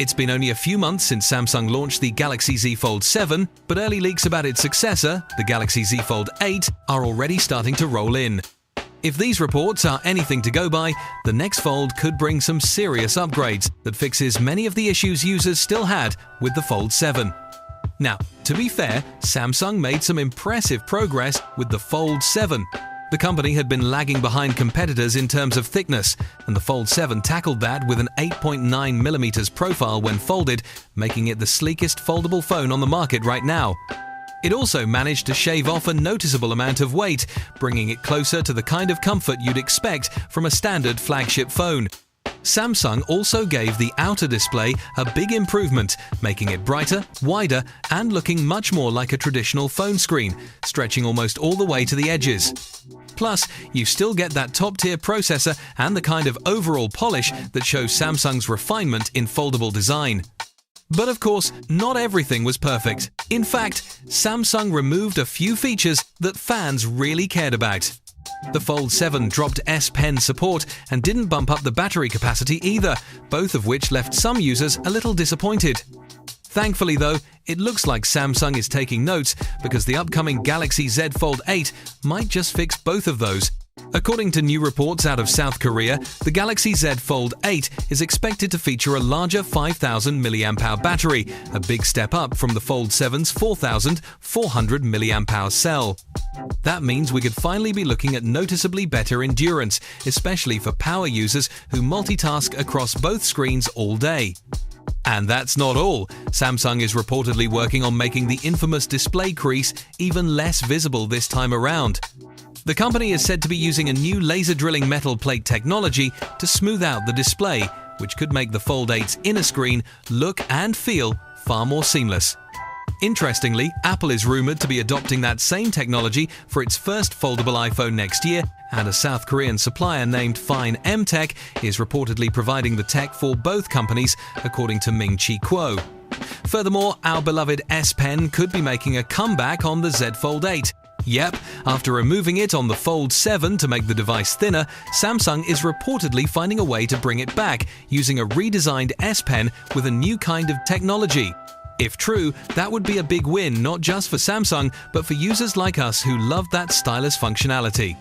It's been only a few months since Samsung launched the Galaxy Z Fold 7, but early leaks about its successor, the Galaxy Z Fold 8, are already starting to roll in. If these reports are anything to go by, the next Fold could bring some serious upgrades that fixes many of the issues users still had with the Fold 7. Now, to be fair, Samsung made some impressive progress with the Fold 7. The company had been lagging behind competitors in terms of thickness, and the Fold 7 tackled that with an 8.9mm profile when folded, making it the sleekest foldable phone on the market right now. It also managed to shave off a noticeable amount of weight, bringing it closer to the kind of comfort you'd expect from a standard flagship phone. Samsung also gave the outer display a big improvement, making it brighter, wider, and looking much more like a traditional phone screen, stretching almost all the way to the edges. Plus, you still get that top-tier processor and the kind of overall polish that shows Samsung's refinement in foldable design. But of course, not everything was perfect. In fact, Samsung removed a few features that fans really cared about. The Fold 7 dropped S Pen support and didn't bump up the battery capacity either, both of which left some users a little disappointed. Thankfully though, it looks like Samsung is taking notes because the upcoming Galaxy Z Fold 8 might just fix both of those. According to new reports out of South Korea, the Galaxy Z Fold 8 is expected to feature a larger 5000 mAh battery, a big step up from the Fold 7's 4400 mAh cell. That means we could finally be looking at noticeably better endurance, especially for power users who multitask across both screens all day. And that's not all. Samsung is reportedly working on making the infamous display crease even less visible this time around. The company is said to be using a new laser drilling metal plate technology to smooth out the display, which could make the Fold 8's inner screen look and feel far more seamless. Interestingly, Apple is rumored to be adopting that same technology for its first foldable iPhone next year, and a South Korean supplier named Fine M-Tech is reportedly providing the tech for both companies, according to Ming-Chi Kuo. Furthermore, our beloved S Pen could be making a comeback on the Z Fold 8. Yep, after removing it on the Fold 7 to make the device thinner, Samsung is reportedly finding a way to bring it back using a redesigned S Pen with a new kind of technology. If true, that would be a big win not just for Samsung, but for users like us who love that stylus functionality.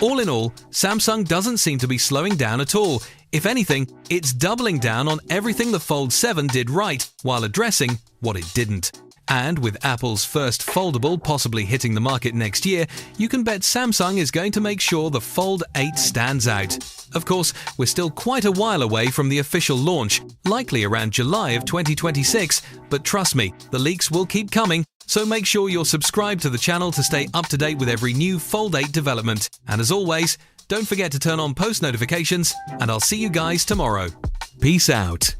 All in all, Samsung doesn't seem to be slowing down at all. If anything, it's doubling down on everything the Fold 7 did right while addressing what it didn't. And with Apple's first foldable possibly hitting the market next year, you can bet Samsung is going to make sure the Fold 8 stands out. Of course, we're still quite a while away from the official launch, likely around July of 2026, but trust me, the leaks will keep coming, so make sure you're subscribed to the channel to stay up to date with every new Fold 8 development. And as always, don't forget to turn on post notifications, and I'll see you guys tomorrow. Peace out.